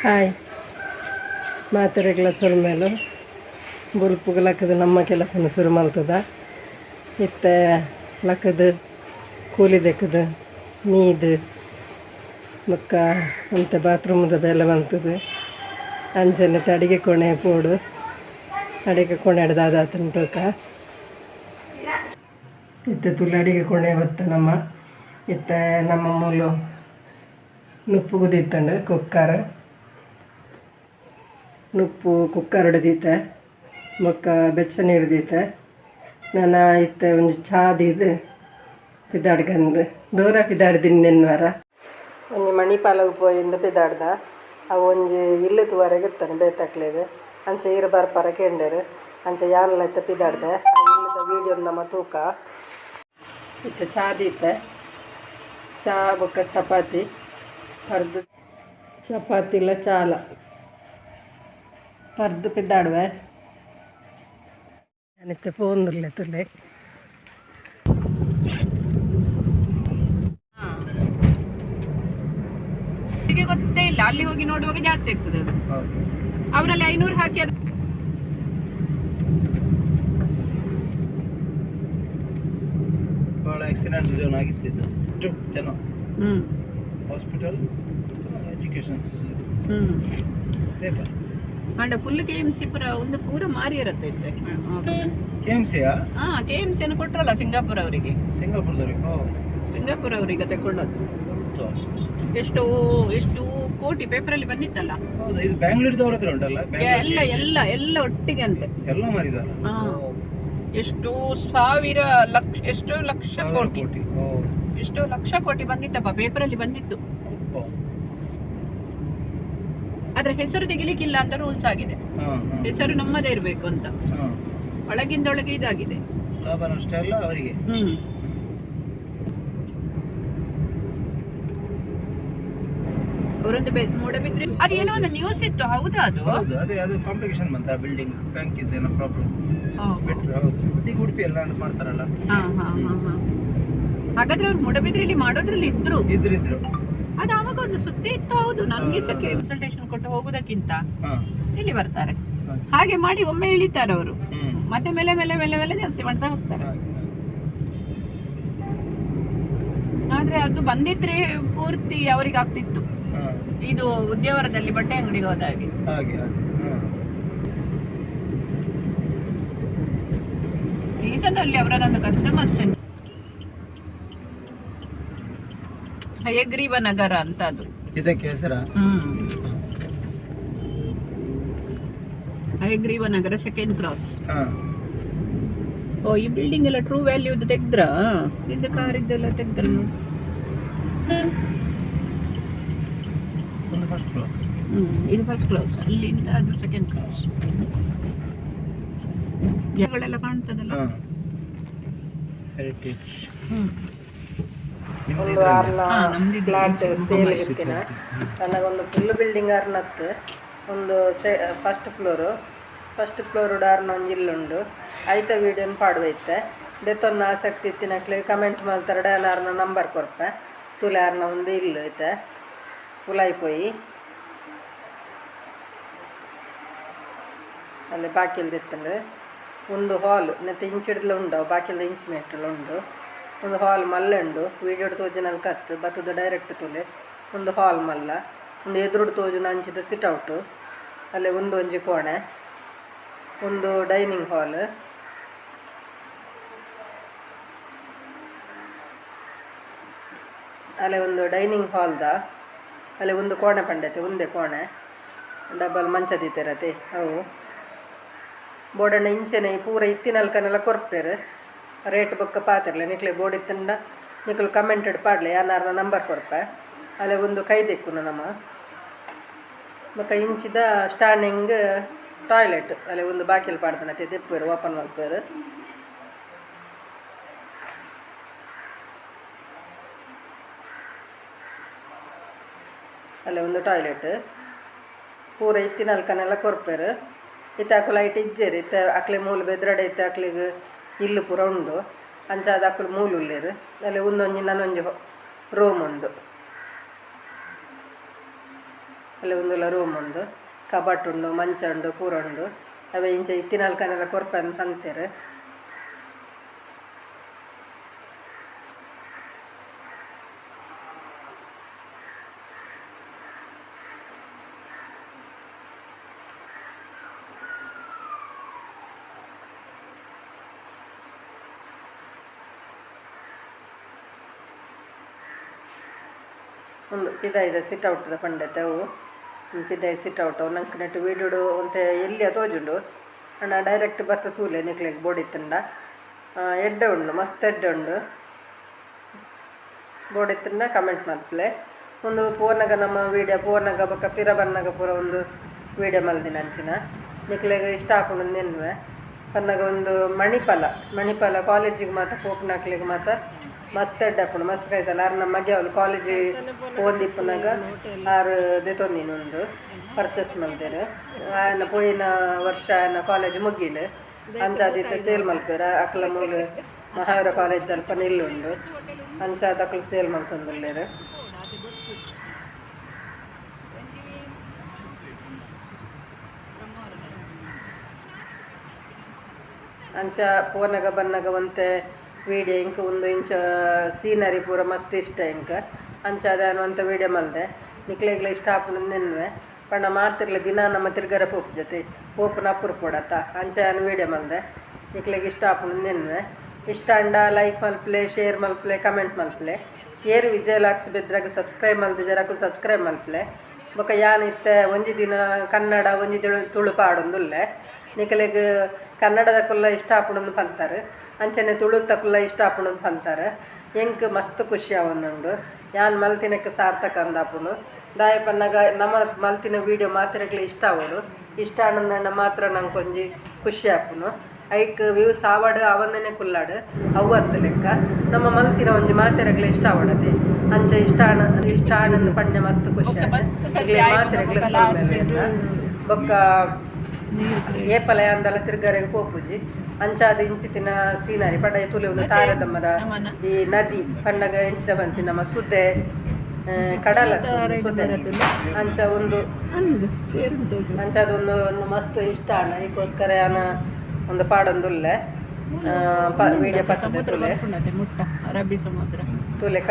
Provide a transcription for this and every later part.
Hi ಮಾತುರೆಗಳ ಸುರು ಮೇಲು ಬುಲ್ಪುಗೆ ಲಕ್ಕದು ನಮ್ಮ ಕೆಲಸನ ಶುರು ಮಾಡ್ತದ ಇತ್ತ ಲಕ್ಕದು ಕೂಲಿ ದೆಕ್ಕದು ನೀದು ಮಕ್ಕ ಅಂತ ಬಾತ್ರೂಮದ ಬೆಲೆ ಬಂತದು ಅಂಚನೆ ಅಡಿಗೆ ಕೋಣೆ ಪೋಡು ಅಡಿಗೆ ಕೋಣೆ ಹಿಡ್ದಾದಾತನ ತೂಕ ಇತ್ತ ತುಳು ಅಡಿಗೆ ಕೋಣೆ ಬತ್ತ ನಮ್ಮ ಇತ್ತ ನಮ್ಮ ಮೂಲು ನುಪ್ಪು ಕುದಿತ್ತಂಡು ಕುಕ್ಕರ್ ನುಪ್ಪು ಕುಕ್ಕರ್ ಹಿಡ್ದೀತೆ ಮೊಕ್ಕ ಬೆಚ್ಚನೆ ಹಿಡ್ದೀತೆ ನಾನು ಇತ್ತ ಒಂದು ಚಾದಿದು ಪಿದಾಡ್ಗಂದು ದೂರ ಪಿದಾಡ್ದಿನ್ನೆನ್ವಾರ ಒಂಜಿ ಮಣಿಪಾಲಗೆ ಪೋಯಿಂದ ಪಿದಾಡ್ದ ಅವು ಒಂಜಿ ಇಲ್ಲದವರೆಗೆ ಇರ್ತಾನೆ ಬೇತಕ್ಲೇದು ಅಂಚೆ ಈರು ಬರ್ಪರ ಕೆಂಡರು ಅಂಚೆ ಯಾನ್ಲ ಇತ್ತ ಪಿದಾಡ್ದೆ ಆ ಇಲ್ಲದ ವೀಡಿಯೋ ನಮ್ಮ ತೂಕ ಇತ್ತ ಚಾದೀತೆ ಚಾ ಬೊಕ್ಕ ಚಪಾತಿ ಪರ್ದು ಚಪಾತಿಲ ಚಾಲ ಪರ್ದು ಪಿದ್ದಾಡುವೆ ನಾನಿತ್ತೆ ಪೋಂದುರ್ಲೆ ತುಲೆ ಗೊತ್ತೇ ಇಲ್ಲ ಅಲ್ಲಿ ಹೋಗಿ ನೋಡುವಾಗ ಜಾಸ್ತಿ ಆಗ್ತದೆ ಅವರಲ್ಲಿ 500 ಹಾಕಿ ಅದು ಬಹಳ ಆಕ್ಸಿಡೆಂಟ್ ಝೋನ್ ಆಗಿತ್ತು ಜನ ಹಾಸ್ಪಿಟಲ್ಸ್ ಎಜುಕೇಶನ್ ಅಂಡ ಫುಲ್ ಕೆಎಂಸಿ ಪುರ ಒಂದು ಪೂರ ಮಾರಿ ಇರುತ್ತೆ ಕೆಎಂಸಿಯಾ ಕೆಎಂಸಿ ಅನ್ನು ಕೊಟ್ರಲ್ಲ ಸಿಂಗಾಪುರ ಅವರಿಗೆ ಸಿಂಗಾಪುರ ಅವರಿಗೆ ತಗೊಂಡದ್ದು ಎಷ್ಟು ಕೋಟಿ ಪೇಪರಲ್ಲಿ ಬಂದಿತ್ತಲ್ಲ ಇದು ಬ್ಯಾಂಗ್ಳೂರ್ದವ್ರ ಹತ್ರ ಉಂಟಲ್ಲ ಎಲ್ಲ ಎಲ್ಲ ಎಲ್ಲ ಒಟ್ಟಿಗೆ ಅಂತೆ ಎಲ್ಲ ಮಾರಿದಾರ ಎಷ್ಟೋ ಸಾವಿರ ಲಕ್ಷ ಎಷ್ಟೋ ಲಕ್ಷ ಕೋಟಿ ಎಷ್ಟೋ ಲಕ್ಷ ಕೋಟಿ ಬಂದಿತ್ತಪ್ಪ ಪೇಪರಲ್ಲಿ ಬಂದಿತ್ತು ಆದ್ರೆ ಹೆಸರು ತೆಗಿಲಿಕ್ಕಿಲ್ಲ ಅಂತ ರೂಲ್ಸ್ ಆಗಿದೆ ಹೆಸರು ನಮ್ಮದೇ ಇರ್ಬೇಕು ಅಂತ ಒಳಗಿಂದೊಳಗೆ ಇದಾಗಿದೆ ಲಾಭ ನಷ್ಟ ಎಲ್ಲ ಅವರಿಗೆ ಅವರೊಂದು ಮೂಡಬಿದ್ರೆ ಅದೇನೋ ಒಂದು ನ್ಯೂಸ್ ಇತ್ತು ಹೌದಾ ಅದು ಅದೇ ಅದು ಕಾಂಪ್ಲಿಕೇಶನ್ ಬಂತ ಬಿಲ್ಡಿಂಗ್ ಬ್ಯಾಂಕ್ ಇದೇನೋ ಪ್ರಾಬ್ಲಮ್ ಈಗ ಉಡುಪಿ ಎಲ್ಲ ಮಾಡ್ತಾರಲ್ಲ ಹಾಗಾದ್ರೆ ಅವ್ರು ಮೂಡಬಿದ್ರೆಯಲ್ಲಿ ಮಾಡೋದ್ರಲ್ಲಿ ಇದ್ರು ಅದು ಆವಾಗ ಒಂದು ಸುದ್ದಿ ಇತ್ತು ಹೌದು ನನಗೆ ಸಕ್ಕೆ ಕನ್ಸಲ್ಟೇಷನ್ ಕೊಟ್ಟು ಹೋಗುದಕ್ಕಿಂತ ಇಲ್ಲಿ ಬರ್ತಾರೆ ಹಾಗೆ ಮಾಡಿ ಒಮ್ಮೆ ಇಳಿತಾರೆ ಅವರು ಮತ್ತೆ ಮೇಲೆ ಮೇಲೆ ಮೇಲೆ ಮೇಲೆ ಜಾಸ್ತಿ ಮಾಡ್ತಾ ಹೋಗ್ತಾರೆ ಆದ್ರೆ ಅದು ಬಂದಿದ್ರೆ ಪೂರ್ತಿ ಅವರಿಗೆ ಆಗ್ತಿತ್ತು ಇದು ಉದ್ಯಾವರದಲ್ಲಿ ಬಟ್ಟೆ ಅಂಗಡಿಗೆ ಹೋದ ಹಾಗೆ ಸೀಸನ್ ಅಲ್ಲಿ ಅವರದೊಂದು ಕಸ್ಟಮರ್ಸ್ ಹಯಗ್ರೀವ ನಗರ ಅಂತ ಅದು ಇದಕ್ಕೆ ಹೆಸರ ಹಯಗ್ರೀವ ನಗರ ಸೆಕೆಂಡ್ ಕ್ರಾಸ್ ಓ ಈ ಬಿಲ್ಡಿಂಗ್ ಎಲ್ಲ ಟ್ರೂ ವ್ಯಾಲ್ಯೂ ತೆಗ್ದ್ರ ಇದು ಕಾರ್ ಇದೆಲ್ಲ ತೆಗ್ದ್ರ ಇದು ಫಸ್ಟ್ ಕ್ರಾಸ್ ಅಲ್ಲಿಂದ ಅದು ಸೆಕೆಂಡ್ ಕ್ರಾಸ್ ಜಾಗಗಳೆಲ್ಲ ಕಾಣ್ತದಲ್ಲ ಒಂದು ಫ್ಲಾಟ್ ಸೇಲ್ ಇರ್ತೀನ ನನಗೊಂದು ಫುಲ್ ಬಿಲ್ಡಿಂಗ್ ಆರ್ನತ್ತು ಒಂದು ಫಸ್ಟ್ ಫ್ಲೋರು ಡಾರ್ನ ಒಂದು ಇಲ್ಲುಂಡು ಐತ ವೀಡಿಯೋನ ಪಾಡುವೈತೆ ದೆತ್ತೊನ್ನ ಆಸಕ್ತಿ ಇತ್ತಿನಕ್ಲೆ ಕಮೆಂಟ್ ಮಾಡ್ತಾರೆ ಡಾರ್ನ ನಂಬರ್ ಕೊರ್ಪೆ ತುಲಾರ್ನ ಒಂದು ಇಲ್ಲು ಐತೆ ಉಲಾಯ್ಪೋಯಿ ಅಲ್ಲಿ ಬಾಕಿಲ್ದು ಇತ್ತಂದ್ರೆ ಒಂದು ಹಾಲ್ ನೆತ್ತೆ ಇಂಚಿಡ್ಲ ಉಂಡು ಬಾಕಿಲ್ದ ಇಂಚ್ ಮೀಟ್ರಲ್ಲಿ ಉಂಡು ಒಂದು ಹಾಲ್ ಮಲ್ಲೆ ಉಂಡು ವೀಡಿಯೋ ತೋಜನಲ್ಲಿ ಕತ್ತು ಬತ್ತದ ಡೈರೆಕ್ಟ್ ತುಲೆ ಒಂದು ಹಾಲ್ ಮಲ್ಲ ಒಂದು ಎದುರುಡು ತೋಜುನ ಅಂಚಿದ ಸಿಟ್ಔಟು ಅಲ್ಲೇ ಒಂದು ಒಂಜಿ ಕೋಣೆ ಒಂದು ಡೈನಿಂಗ್ ಹಾಲ್ ಅಲ್ಲೇ ಒಂದು ಡೈನಿಂಗ್ ಹಾಲ್ದ ಅಲ್ಲೇ ಒಂದು ಕೋಣೆ ಪಂಡೈತೆ ಒಂದೇ ಕೋಣೆ ಡಬಲ್ ಮಂಚದಿತ್ತಿರತ್ತೆ ಅವು ಬೋರ್ಡಣ್ಣ ಇಂಚೆನೆ ಪೂರ ಇತ್ತಿನಲ್ಕನೆಲ್ಲ ಕೊರ್ಪೇರು ರೇಟ್ ಬೊಕ್ಕ ಪಾತಿರ್ಲೆ ನಿಕ್ಲೆ ಬೋರ್ಡ್ ಇತ್ತಂಡ ನಿಕ್ಲು ಕಮೆಂಟೆಡ್ ಪಾಡ್ಲೆ ಯಾನಾರ್ನ ನಂಬರ್ ಕೊರ್ಪೆ ಅಲ್ಲೇ ಒಂದು ಕೈದೆಕ್ಕುನ ನಮ್ಮ ಬೊಕ್ಕ ಇಂಚಿದ ಸ್ಟ್ಯಾಂಡಿಂಗ್ ಟಾಯ್ಲೆಟ್ ಅಲ್ಲೇ ಒಂದು ಬಾಕಿಲು ಪಾಡ್ದನತ್ತೆ ತೆಪ್ಪೇರು ಓಪನ್ ಮಲ್ಪೇರು ಅಲ್ಲೇ ಒಂದು ಟಾಯ್ಲೆಟ್ ಪೂರ ಇತ್ತಿನಲ್ಕನೆಲ್ಲ ಕೊರ್ಪೇರು ಇತ್ತಾಕು ಲೈಟ್ ಇಜ್ಜೇರಿ ಇತ್ತ ಅಕ್ಲೆ ಮೂಲು ಬೆದ್ರಡೆ ಇತ್ತ ಅಕ್ಲಿಗೆ ಇಲ್ಲು ಪೂರ ಉಂಡು ಅಂಚಾದ ಅಕ್ಕಲು ಮೂಲು ಉಳ್ಳೇರು ಅಲ್ಲಿ ಒಂದೊಂಜಿ ನನ್ನೊಂಜಿ ರೂಮ್ ಉಂಡು ಅಲ್ಲಿ ಒಂದುಲ್ಲ ರೂಮ್ ಒಂದು ಕಬಾಟ್ ಉಂಡು ಮಂಚ ಉಂಡು ಪೂರ ಉಂಡು ಅವೇ ಇಂಚ ಇತ್ತಿನಾಲ್ಕನೆಲ್ಲ ಕೊರ್ಪೆ ಅಂತ ಅಂತಾರೆ. ಒಂದು ಪಿದಾಯಿದ ಸಿಟ್ಔಟ್ದ ಪಂಡತೆ ಅವು ಪಿದಾಯಿ ಸಿಟ್ಔಟ್ ಅವು ನಂಗೆ ನೆಟ್ಟು ವೀಡಿಯೋಡು ಅಂತ ಎಲ್ಲಿ ತೋಜುಂಡು ಅಣ್ಣ ಡೈರೆಕ್ಟ್ ಬತ್ತ ತೂಲೆ ನಿಕ್ಲೆಗೆ ಬೋಡಿತ್ತಂಡ ಎಡ್ಡೆ ಉಂಡು ಮಸ್ತ್ ಎಡ್ಡೆ ಉಂಡು ಬೋಡಿತ್ತಂಡ ಕಮೆಂಟ್ ಮಾಡ್ತಲೆ ಒಂದು ಫೋನಾಗ ನಮ್ಮ ವೀಡಿಯೋ ಫೋನಾಗ ಬಕ್ಕ ಪಿರ ಬನ್ನಾಗ ಪೂರ ಒಂದು ವೀಡಿಯೋ ಮಲ್ದಿನ ಅಂಚಿನ ನಿಕ್ಲೆಗೆ ಇಷ್ಟ ಹಾಕೊಂಡು ನೆನ್ವೆ ಪನ್ನಾಗ ಒಂದು ಮಣಿಪಾಲ ಕಾಲೇಜಿಗೆ ಮಾತ್ರ ಪೋಪ್ನಾಕ್ಲಿಗೆ ಮಾತ್ರ ಮಸ್ತ್ ಎಡ್ಡೆ ಹಾಕೊಂಡು ಮಸ್ತ್ ಕಾಯ್ತಲ್ಲ ಆರು ನಮ್ಮ ಮಗೆ ಅವಳು ಕಾಲೇಜಿಗೆ ಓದಿಪ್ಪನಾಗ ಆರು ದೆತೊಂದಿನೊಂದು ಪರ್ಚೇಸ್ ಮಾಡ್ದೇರು ಆಯನ ಪೋಯಿನ ವರ್ಷ ಆಯನ ಕಾಲೇಜ್ ಮುಗಿಂಡು ಅಂಚಾದಿತ್ತೆ ಸೇಲ್ ಮಲ್ಪೇರ ಅಕ್ಲ ಮೂಲ ಮಹಾವೀರ ಕಾಲೇಜ್ ಅಲ್ಪ ನಿಲ್ಲುಂಡು ಅಂಚಾದ ಅಕ್ಲು ಸೇಲ್ ಮಲ್ತೊಂದುಲ್ಲೇರು ಅಂಚ ಫೋನಾಗ ಬನ್ನಾಗ ಒಂತೆ ವೀಡಿಯೋ ಇಂಕ ಒಂದು ಇಂಚ ಸೀನರಿ ಪೂರ ಮಸ್ತ್ ಇಷ್ಟ ಇಂಕ ಅಂಚ ಅದಾನು ಅಂತ ವೀಡಿಯೋ ಮಲ್ದೆ ನಿಕ್ಲೆಗ್ಲ ಇಷ್ಟ ಹಾಕೊಂಡು ನೆನ್ವೆ ಪಣ್ಣ ಮಾಡ್ತಿರ್ಲಿ ದಿನ ನಮ್ಮ ತಿರ್ಗರ ಪೋಪ್ ಜೊತೆ ಪೋಪನ ಅಪ್ಪುರು ಪೋಡತ್ತ ಅಂಚ ನಾನು ವೀಡಿಯೋ ಮಲ್ದೆ ನಿಕ್ಲೆಗೆ ಇಷ್ಟ ಹಾಕೊಂಡು ನೆನ್ವೆ ಇಷ್ಟ ಅಂಡ ಲೈಕ್ ಮಲ್ಪ್ಲೆ ಶೇರ್ ಮಲ್ಪ್ಲೆ ಕಮೆಂಟ್ ಮಲ್ಪ್ಲೆ ಏರು ವಿಜಯ ಲಾಕ್ಸ್ ಬೆದ್ರಾಗ ಸಬ್ಸ್ಕ್ರೈಬ್ ಮಲ್ದೆ ಜರಕು ಸಬ್ಸ್ಕ್ರೈಬ್ ಮಲ್ಪ್ಲೆ ಬೊಕ್ಕ ಯಾನಿತ್ತೆ ಒಂಜಿ ದಿನ ಕನ್ನಡ ಒಂಜಿ ತುಳುಪ ಆಡೊಂದುಲ್ಲೆ ನಿಕಲೆಗೆ ಕನ್ನಡದಕ್ಕುಲ್ಲ ಇಷ್ಟ ಹಾಕೊಂಡು ಪಂತಾರೆ ಅಂಚನೆ ತುಳುತಕ್ಕುಲ್ಲ ಇಷ್ಟ ಹಾಕೊಂಡು ಪಂತಾರೆ ಎಂಕ್ ಮಸ್ತ್ ಖುಷಿ ಅವನುಂಡು ಯಾನ್ ಮಲ್ತಿನಕ್ಕೆ ಸಾರ್ಥಕ ಅಂದಾಪುಂಡು ದಾಯ ಪನ್ನಾಗ ನಮ್ಮ ಮಲ್ತಿನ ವೀಡಿಯೋ ಮಾತ್ರೆಗ್ಲಿ ಇಷ್ಟ ಆಗೋಡು ಇಷ್ಟ ಆನಂದಣ್ಣ ಮಾತ್ರ ನಂಗೆ ಒಂಜಿ ಖುಷಿ ಆಪುನು ಐಕ್ ವ್ಯೂಸ್ ಆವಾಡು ಅವನ್ನೇ ಕುಲ್ಲಾಡು ಅವತ್ತು ಲೆಕ್ಕ ನಮ್ಮ ಮಲ್ತಿನ ಒಂಜಿ ಮಾತೆರೆಗ್ಲಿ ಇಷ್ಟ ಆವಡತೆ ಅಂಚ ಇಷ್ಟ ಆನಂದ ಪಂಡ್ಯ ಮಸ್ತ್ ಖುಷಿ ಆಗಿ ಮಾತೆರೆಗ್ಲಿ ಬೊಕ್ಕ ಏಪಲ ಅಂದಲ್ಲ ತಿರ್ಗರೆಗೆ ಪೋಪುಜಿ ಅಂಚಾದ ಇಂಚಿತಿನ ಸೀನರಿ ಪಂಡ ತುಲೆ ಒಂದು ತಾರದಮ್ಮದ ಈ ನದಿ ಪಂಡಗ ಇಂಚಿನ ಬಂತಿ ನಮ್ಮ ಸುದ್ದೆ ಕಡಲ ಸುದ್ದೆ ಅಂಚ ಒಂದು ಅಂಚದೊಂದು ಮಸ್ತ್ ಇಷ್ಟ ಅಣ್ಣ ಈಗೋಸ್ಕರ ಯಾನ ಒಂದು ಪಾಡೊಂದುಲ್ಲೆ ವೀಡಿಯೋ ಪತ್ತದ ತುಲೆ ತುಲೆ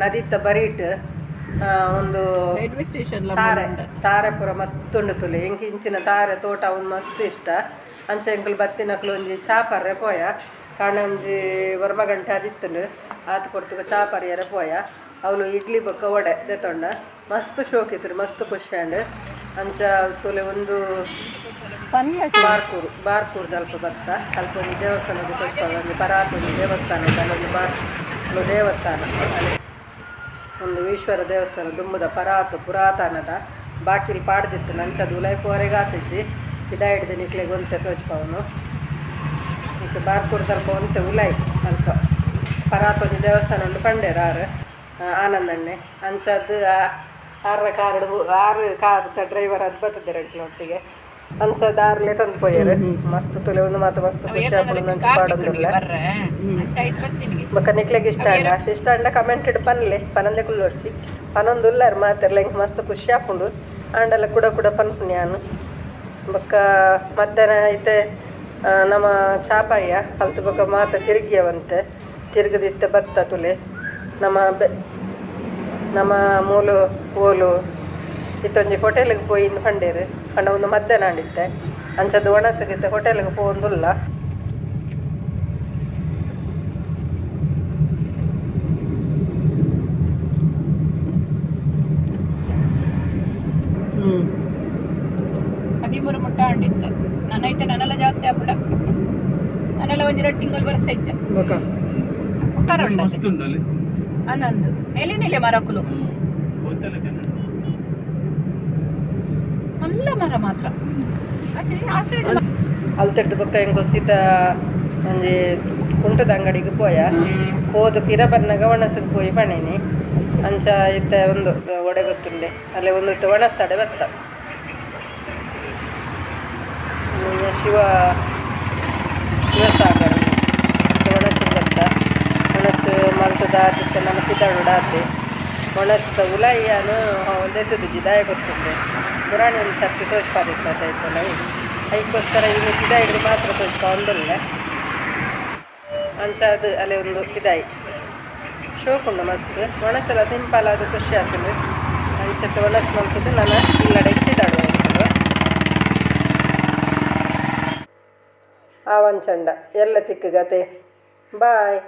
ನದಿತ್ತ ಬರೀಟ್ ಒಂದು ತಾರೆ ಪೂರ ಮಸ್ತ್ ಉಂಡು ತುಲೆ ಎಂಕ್ ಇಂಚಿನ ತಾರೆ ತೋಟ ಒಂದು ಮಸ್ತ್ ಇಷ್ಟ ಅಂಚೆ ಎಂಕಲ್ ಬತ್ತಿನಕ್ಲು ಒಂಜಿ ಚಾಪರ್ರೆ ಪೋಯ ಕಾರಣ ಒಂಜಿ ವರ್ಮಗಂಟೆ ಅದಿತ್ತುಂಡು ಆತ ಕೊಡ್ತುಗ ಚಾಪರ್ಯರೆ ಪೋಯ ಅವಳು ಇಡ್ಲಿ ಬೊಕ್ಕ ವಡೆ ದೆತೊಂಡ ಮಸ್ತ್ ಶೋಕಿತ್ರು ಮಸ್ತ್ ಖುಷಿ ಅಂಡು ಅಂಚ ತುಲೆ ಒಂದು ಬಾರ್ಕೂರ್ದು ಅಲ್ಪ ಬತ್ತ ಅಲ್ಪ ಒಂದು ದೇವಸ್ಥಾನದ ತೋರಿಸ್ಕೊಳ್ಳ ಒಂದು ಪರಾತು ಒಂದು ದೇವಸ್ಥಾನ ಅಲ್ಲೊಂದು ಬಾರ್ಲು ದೇವಸ್ಥಾನ ಒಂದು ಈಶ್ವರ ದೇವಸ್ಥಾನ ದುಂಬುದ ಪರಾತು ಪುರಾತನದ ಬಾಕಿಲ್ ಪಾಡ್ದಿತ್ತು ನಂಚದು ಉಲೈಪುವರೆಗೆ ಆತಿಜಿ ಇದ ಹಿಡ್ದು ನಿಕ್ಲೆಗೆ ಒಂತೆ ತೋಚ್ಪವನು ಇಂಚ ಬಾರ್ಕೂರ್ದಲ್ಪ ಒಂತೆ ಉಲೈ ಅಲ್ಪ ಪರಾತೊಂದು ದೇವಸ್ಥಾನ ಉಂಡು ಪಂಡೇರ ಆನಂದಣ್ಣೆ ಅಂಚದ್ದು ಆರು ಕಾರ್ ಡ್ರೈವರ್ ಅದು ಬರ್ತದೆ ರೆಡ್ಲ ಒಟ್ಟಿಗೆ ಅಂಚದ ಆರ್ಲೆ ತಂದು ಪೋಯರು ಮಸ್ತ್ ತುಲೆ ಒಂದು ಮಾತು ಮಸ್ತ್ ಖುಷಿ ಹಾಕೊಂಡು ನಂಚ ಪಾಡೊಂದಿಲ್ಲ ಬೊಕ್ಕ ನಿಕ್ಲೆಗೆ ಇಷ್ಟ ಅಂಡ ಕಮೆಂಟೆಡ್ ಪನಂದೆ ಕುಲ್ಲೊಡ್ಚಿ ಪನೊಂದುಲ್ಲಾರು ಮಾತಿರ್ಲ ಇಂಕ ಮಸ್ತ್ ಖುಷಿ ಹಾಕೊಂಡು ಅಂಡಲ್ಲ ಕೂಡ ಪನ್ಪುನಿ ನಾನು ಬೊಕ್ಕ ಮಧ್ಯಾಹ್ನ ಐತೆ ನಮ್ಮ ಚಾಪಯ್ಯ ಅಲ್ತು ಬೊಕ್ಕ ಮಾತ ತಿರುಗಿಯವಂತೆ ತಿರುಗದಿತ್ತೆ ಬತ್ತ ತುಲೆ ನಮ್ಮ ಮೂಲು ಓಲು ಇತ್ತೊಂಜಿ ಹೋಟೆಲ್ಗೆ ಪೋಯಿ ಇನ್ನು ಪಂಡೇರು ಪಂಡ ಒಂದು ಮಧ್ಯಾಹ್ನ ಆಡಿತ್ತೆ ಅಂಚದ್ದು ಒಣಸಗಿತ್ತೆ ಹೋಟೆಲ್ಗೆ ಪೋಂದುಲ್ಲ ಹದಿಮೂರು ಮುಟ್ಟ ಆಂಡಿತ್ತೆ ನನ್ನೈತೆ ನನ್ನೆಲ್ಲ ಜಾಸ್ತಿ ಆಗ್ಬಿಡ ನನ್ನೆಲ್ಲ ಒಂದ್ 2 ತಿಂಗಳು ವರ್ಷ ಇದ್ದೆ ಅನ್ನೊಂದು ನೆಲೆ ಮರಕುಲು ಅಲ್ಲ ಮರ ಮಾತ್ರ ಅಲ್ತೆಡ್ದು ಬೊಕ್ಕ ಹೆಂಗೆ ಸೀತ ಒಂಜಿ ಕುಂಟದ ಅಂಗಡಿಗೆ ಹೋದು ಪಿರ ಬನ್ನಾಗ ಒಣಸಗೆ ಪೋಯಿ ಪಣೇನಿ ಅಂಚ ಇತ್ತ ಒಂದು ಒಡೆ ಗೊತ್ತುಂಡೆ ಅಲ್ಲೇ ಒಂದು ಇತ್ತು ಒಣಸ್ತಾಡೆ ಬತ್ತ ಶಿವಸಾಗರ ಒಣಸಿಗೆ ಬತ್ತ ಒಣಸು ಮಲ್ತದ ಆತಿತ್ತು ನನ್ನ ಪಿದಾಡು ಆತಿ ಒಣಸ್ತ ಉಲಾಯಿಯನ್ನು ಒಂದೆತ್ತದು ಜಿದಾಯ ಗೊತ್ತುಂಡೆ ಪುರಾಣಿ ಒಂದು ಸರ್ತಿ ತೋಚ್ಪಾದಿತ್ತಲ್ಲ ಅದಕ್ಕೋಸ್ಕರ ಇನ್ನು ಗಿಡ ಹಿಡಿದು ಮಾತ್ರ ತೋಚ್ಪ ಒಂದಲ್ಲ ಅಂಚ ಅದು ಅಲ್ಲೇ ಒಂದು ಪಿದಾಯಿ ಶೋಕುಂಡು ಮಸ್ತ್ ಒಣಸೆಲ್ಲ ಸಿಂಪಲ್ ಅದು ಖುಷಿ ಆಗ್ತದೆ ಅಂಚತ್ತೆ ಒಣಸ್ ಮಲ್ತದ್ದು ನಾನು ಇಲ್ಲಡೆ ಇಟ್ಟಿದ್ದಾಡುವ ಆವಂಚಂಡ ಎಲ್ಲ ತಿಕ್ಕಗತೆ ಬಾಯ್.